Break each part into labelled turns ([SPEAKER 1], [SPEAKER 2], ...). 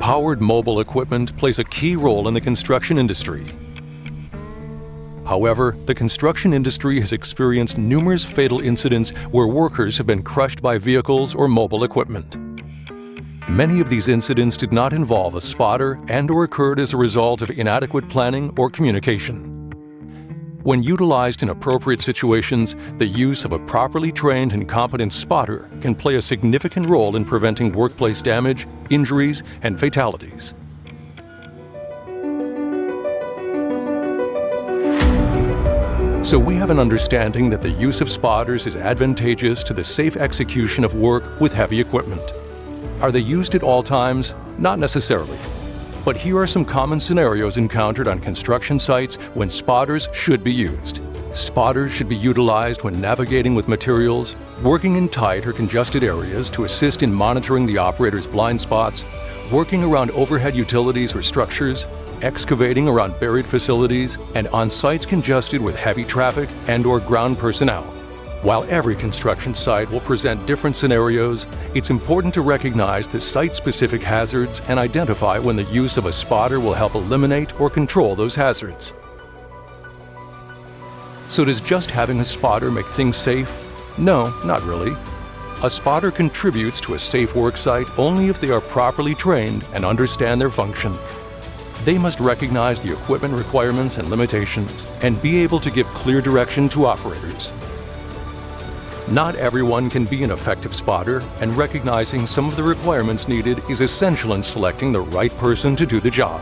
[SPEAKER 1] Powered mobile equipment plays a key role in the construction industry. However, the construction industry has experienced numerous fatal incidents where workers have been crushed by vehicles or mobile equipment. Many of these incidents did not involve a spotter and/or occurred as a result of inadequate planning or communication. When utilized in appropriate situations, the use of a properly trained and competent spotter can play a significant role in preventing workplace damage, injuries, and fatalities. So we have an understanding that the use of spotters is advantageous to the safe execution of work with heavy equipment. Are they used at all times? Not necessarily. But here are some common scenarios encountered on construction sites when spotters should be used. Spotters should be utilized when navigating with materials, working in tight or congested areas to assist in monitoring the operator's blind spots, working around overhead utilities or structures, excavating around buried facilities, and on sites congested with heavy traffic and/or ground personnel. While every construction site will present different scenarios, it's important to recognize the site-specific hazards and identify when the use of a spotter will help eliminate or control those hazards. So does just having a spotter make things safe? No, not really. A spotter contributes to a safe work site only if they are properly trained and understand their function. They must recognize the equipment requirements and limitations and be able to give clear direction to operators. Not everyone can be an effective spotter, and recognizing some of the requirements needed is essential in selecting the right person to do the job.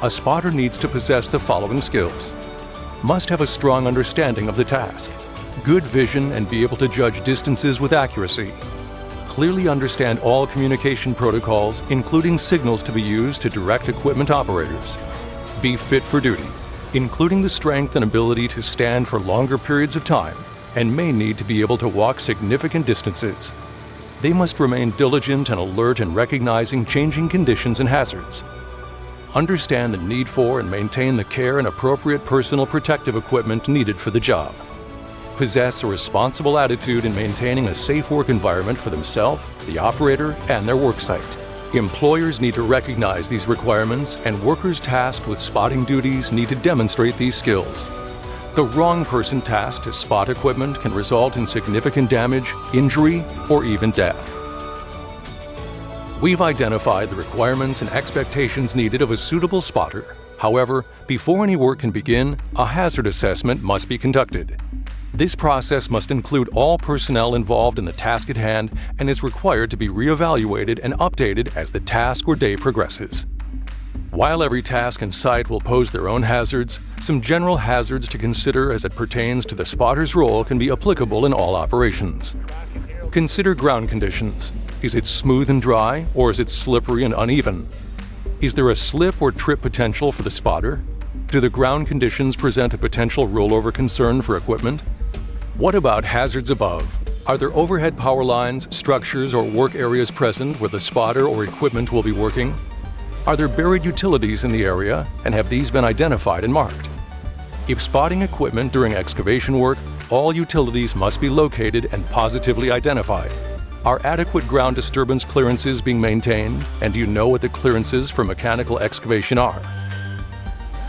[SPEAKER 1] A spotter needs to possess the following skills. Must have a strong understanding of the task, good vision and be able to judge distances with accuracy, clearly understand all communication protocols, including signals to be used to direct equipment operators, be fit for duty, including the strength and ability to stand for longer periods of time, and may need to be able to walk significant distances. They must remain diligent and alert in recognizing changing conditions and hazards. Understand the need for and maintain the care and appropriate personal protective equipment needed for the job. Possess a responsible attitude in maintaining a safe work environment for themselves, the operator, and their worksite. Employers need to recognize these requirements, and workers tasked with spotting duties need to demonstrate these skills. The wrong person tasked to spot equipment can result in significant damage, injury, or even death. We've identified the requirements and expectations needed of a suitable spotter. However, before any work can begin, a hazard assessment must be conducted. This process must include all personnel involved in the task at hand and is required to be reevaluated and updated as the task or day progresses. While every task and site will pose their own hazards, some general hazards to consider as it pertains to the spotter's role can be applicable in all operations. Consider ground conditions. Is it smooth and dry, or is it slippery and uneven? Is there a slip or trip potential for the spotter? Do the ground conditions present a potential rollover concern for equipment? What about hazards above? Are there overhead power lines, structures, or work areas present where the spotter or equipment will be working? Are there buried utilities in the area, and have these been identified and marked? If spotting equipment during excavation work, all utilities must be located and positively identified. Are adequate ground disturbance clearances being maintained, and do you know what the clearances for mechanical excavation are?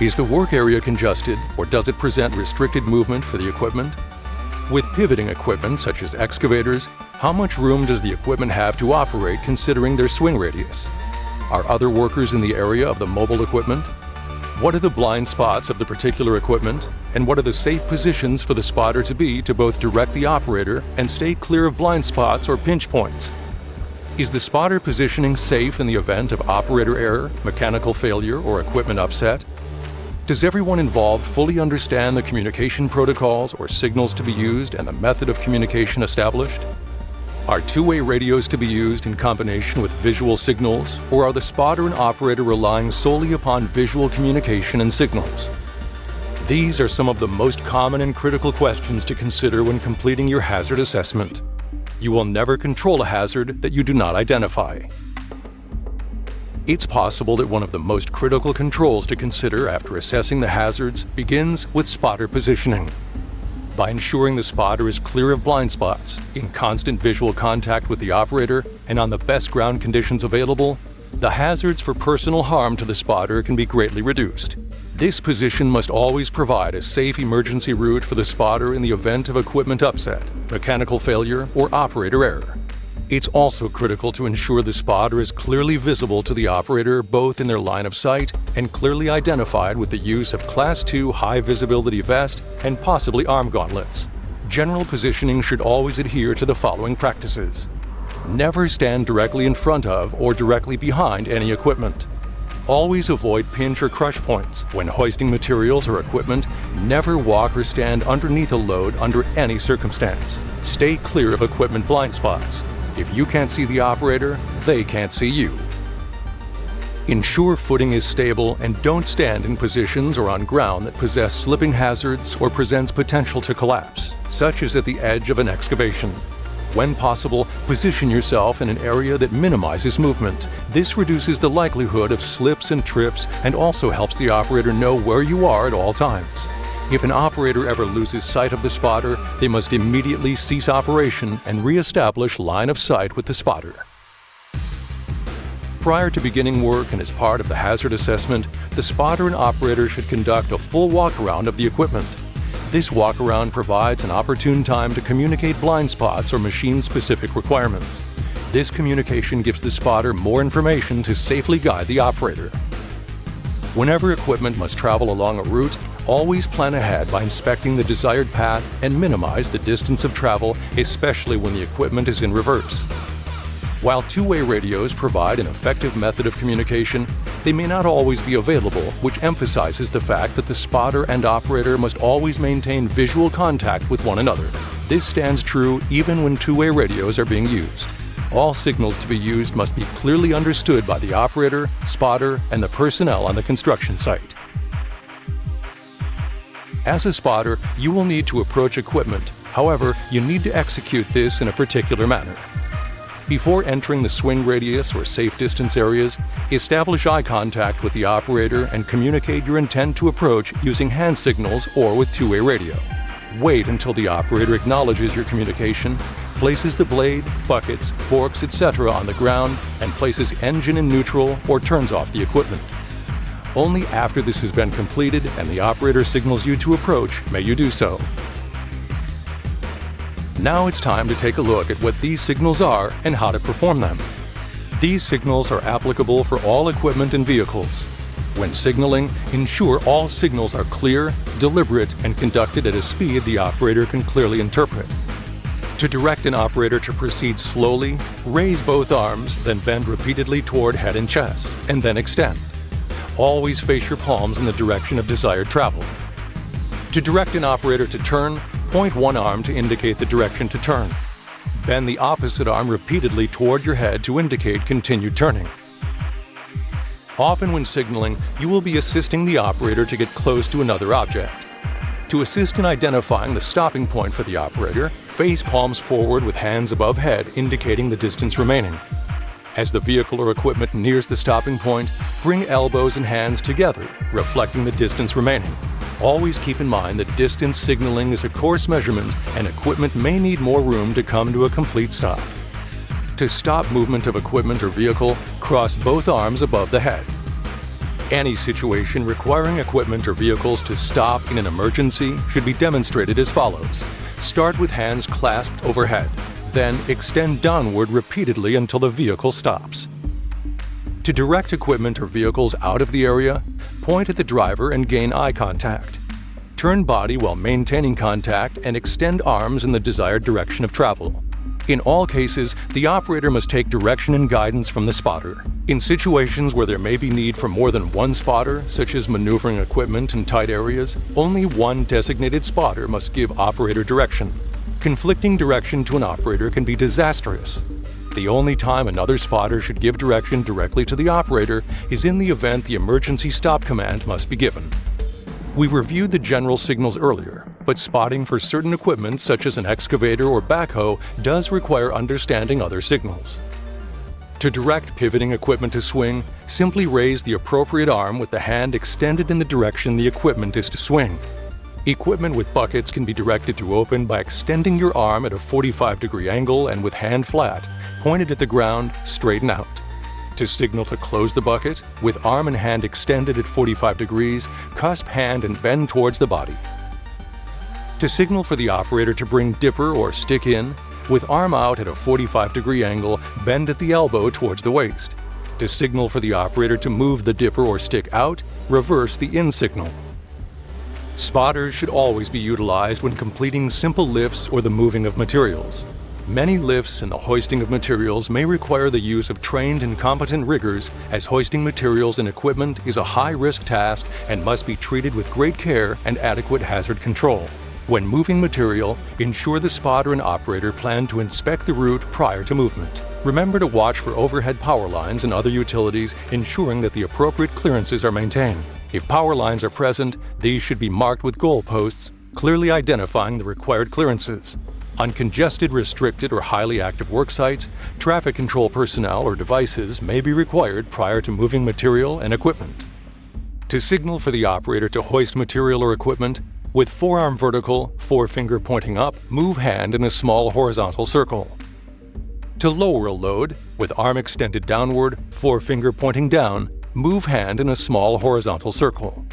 [SPEAKER 1] Is the work area congested, or does it present restricted movement for the equipment? With pivoting equipment such as excavators, how much room does the equipment have to operate considering their swing radius? Are other workers in the area of the mobile equipment? What are the blind spots of the particular equipment, and what are the safe positions for the spotter to be to both direct the operator and stay clear of blind spots or pinch points? Is the spotter positioning safe in the event of operator error, mechanical failure, or equipment upset? Does everyone involved fully understand the communication protocols or signals to be used and the method of communication established? Are two-way radios to be used in combination with visual signals, or are the spotter and operator relying solely upon visual communication and signals? These are some of the most common and critical questions to consider when completing your hazard assessment. You will never control a hazard that you do not identify. It's possible that one of the most critical controls to consider after assessing the hazards begins with spotter positioning. By ensuring the spotter is clear of blind spots, in constant visual contact with the operator, and on the best ground conditions available, The hazards for personal harm to the spotter can be greatly reduced. This position must always provide a safe emergency route for the spotter in the event of equipment upset, mechanical failure, or operator error. It's also critical to ensure the spotter is clearly visible to the operator both in their line of sight and clearly identified with the use of Class II high-visibility vest and possibly arm gauntlets. General positioning should always adhere to the following practices. Never stand directly in front of or directly behind any equipment. Always avoid pinch or crush points. When hoisting materials or equipment, never walk or stand underneath a load under any circumstance. Stay clear of equipment blind spots. If you can't see the operator, they can't see you. Ensure footing is stable and don't stand in positions or on ground that possess slipping hazards or presents potential to collapse, such as at the edge of an excavation. When possible, position yourself in an area that minimizes movement. This reduces the likelihood of slips and trips and also helps the operator know where you are at all times. If an operator ever loses sight of the spotter, they must immediately cease operation and re-establish line of sight with the spotter. Prior to beginning work and as part of the hazard assessment, the spotter and operator should conduct a full walk-around of the equipment. This walk-around provides an opportune time to communicate blind spots or machine-specific requirements. This communication gives the spotter more information to safely guide the operator. Whenever equipment must travel along a route, always plan ahead by inspecting the desired path and minimize the distance of travel, especially when the equipment is in reverse. While two-way radios provide an effective method of communication, they may not always be available, which emphasizes the fact that the spotter and operator must always maintain visual contact with one another. This stands true even when two-way radios are being used. All signals to be used must be clearly understood by the operator, spotter, and the personnel on the construction site. As a spotter, you will need to approach equipment. However, you need to execute this in a particular manner. Before entering the swing radius or safe distance areas, establish eye contact with the operator and communicate your intent to approach using hand signals or with two-way radio. Wait until the operator acknowledges your communication, places the blade, buckets, forks, etc. on the ground, and places engine in neutral or turns off the equipment. Only after this has been completed and the operator signals you to approach may you do so. Now it's time to take a look at what these signals are and how to perform them. These signals are applicable for all equipment and vehicles. When signaling, ensure all signals are clear, deliberate, and conducted at a speed the operator can clearly interpret. To direct an operator to proceed slowly, raise both arms, then bend repeatedly toward head and chest, and then extend. Always face your palms in the direction of desired travel. To direct an operator to turn, point one arm to indicate the direction to turn. Bend the opposite arm repeatedly toward your head to indicate continued turning. Often when signaling, you will be assisting the operator to get close to another object. To assist in identifying the stopping point for the operator, face palms forward with hands above head indicating the distance remaining. As the vehicle or equipment nears the stopping point, bring elbows and hands together, reflecting the distance remaining. Always keep in mind that distance signaling is a coarse measurement and equipment may need more room to come to a complete stop. To stop movement of equipment or vehicle, cross both arms above the head. Any situation requiring equipment or vehicles to stop in an emergency should be demonstrated as follows. Start with hands clasped overhead. Then extend downward repeatedly until the vehicle stops. To direct equipment or vehicles out of the area, point at the driver and gain eye contact. Turn body while maintaining contact and extend arms in the desired direction of travel. In all cases, the operator must take direction and guidance from the spotter. In situations where there may be need for more than one spotter, such as maneuvering equipment in tight areas, only one designated spotter must give operator direction. Conflicting direction to an operator can be disastrous. The only time another spotter should give direction directly to the operator is in the event the emergency stop command must be given. We reviewed the general signals earlier, but spotting for certain equipment such as an excavator or backhoe does require understanding other signals. To direct pivoting equipment to swing, simply raise the appropriate arm with the hand extended in the direction the equipment is to swing. Equipment with buckets can be directed to open by extending your arm at a 45-degree angle and with hand flat, pointed at the ground, straighten out. To signal to close the bucket, with arm and hand extended at 45 degrees, cusp hand and bend towards the body. To signal for the operator to bring dipper or stick in, with arm out at a 45-degree angle, bend at the elbow towards the waist. To signal for the operator to move the dipper or stick out, reverse the in signal. Spotters should always be utilized when completing simple lifts or the moving of materials. Many lifts and the hoisting of materials may require the use of trained and competent riggers, as hoisting materials and equipment is a high-risk task and must be treated with great care and adequate hazard control. When moving material, ensure the spotter and operator plan to inspect the route prior to movement. Remember to watch for overhead power lines and other utilities, ensuring that the appropriate clearances are maintained. If power lines are present, these should be marked with goalposts, clearly identifying the required clearances. On congested, restricted, or highly active work sites, traffic control personnel or devices may be required prior to moving material and equipment. To signal for the operator to hoist material or equipment, with forearm vertical, forefinger pointing up, move hand in a small horizontal circle. To lower a load, with arm extended downward, forefinger pointing down, move hand in a small horizontal circle.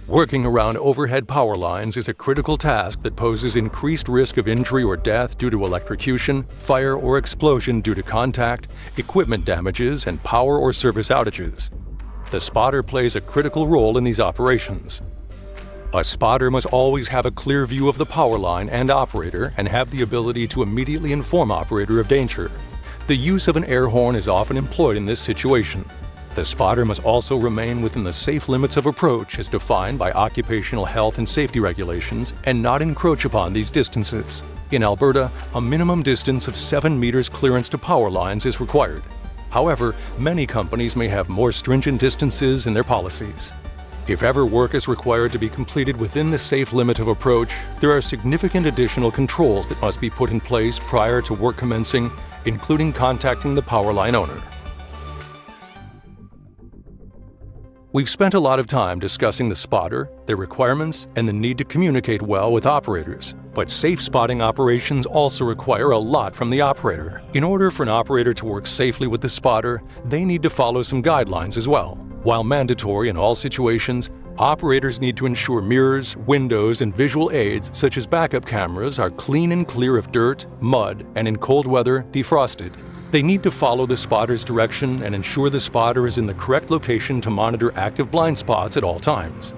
[SPEAKER 1] Working around overhead power lines is a critical task that poses increased risk of injury or death due to electrocution, fire, or explosion due to contact, equipment damages, and power or service outages. The spotter plays a critical role in these operations. A spotter must always have a clear view of the power line and operator and have the ability to immediately inform operator of danger. The use of an air horn is often employed in this situation. The spotter must also remain within the safe limits of approach as defined by occupational health and safety regulations and not encroach upon these distances. In Alberta, a minimum distance of 7 meters clearance to power lines is required. However, many companies may have more stringent distances in their policies. If ever work is required to be completed within the safe limit of approach, there are significant additional controls that must be put in place prior to work commencing, including contacting the power line owner. We've spent a lot of time discussing the spotter, their requirements, and the need to communicate well with operators. But safe spotting operations also require a lot from the operator. In order for an operator to work safely with the spotter, they need to follow some guidelines as well. While mandatory in all situations, operators need to ensure mirrors, windows, and visual aids such as backup cameras are clean and clear of dirt, mud, and in cold weather, defrosted. They need to follow the spotter's direction and ensure the spotter is in the correct location to monitor active blind spots at all times.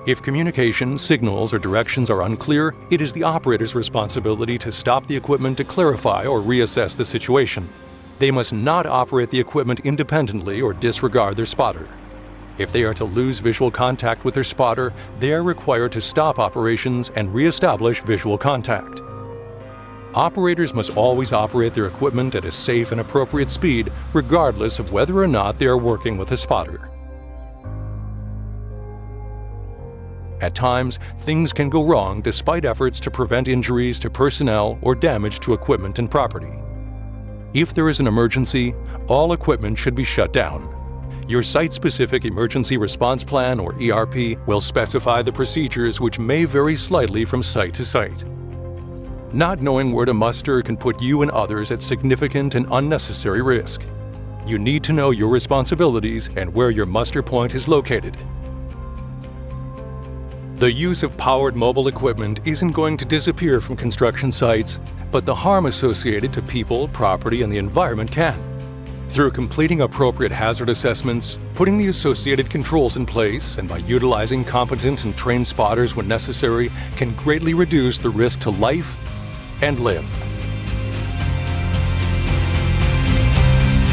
[SPEAKER 1] If communication, signals, or directions are unclear, it is the operator's responsibility to stop the equipment to clarify or reassess the situation. They must not operate the equipment independently or disregard their spotter. If they are to lose visual contact with their spotter, they are required to stop operations and reestablish visual contact. Operators must always operate their equipment at a safe and appropriate speed, regardless of whether or not they are working with a spotter. At times, things can go wrong despite efforts to prevent injuries to personnel or damage to equipment and property. If there is an emergency, all equipment should be shut down. Your site-specific emergency response plan, or ERP, will specify the procedures, which may vary slightly from site to site. Not knowing where to muster can put you and others at significant and unnecessary risk. You need to know your responsibilities and where your muster point is located. The use of powered mobile equipment isn't going to disappear from construction sites, but the harm associated to people, property, and the environment can. Through completing appropriate hazard assessments, putting the associated controls in place, and by utilizing competent and trained spotters when necessary, can greatly reduce the risk to life and limb.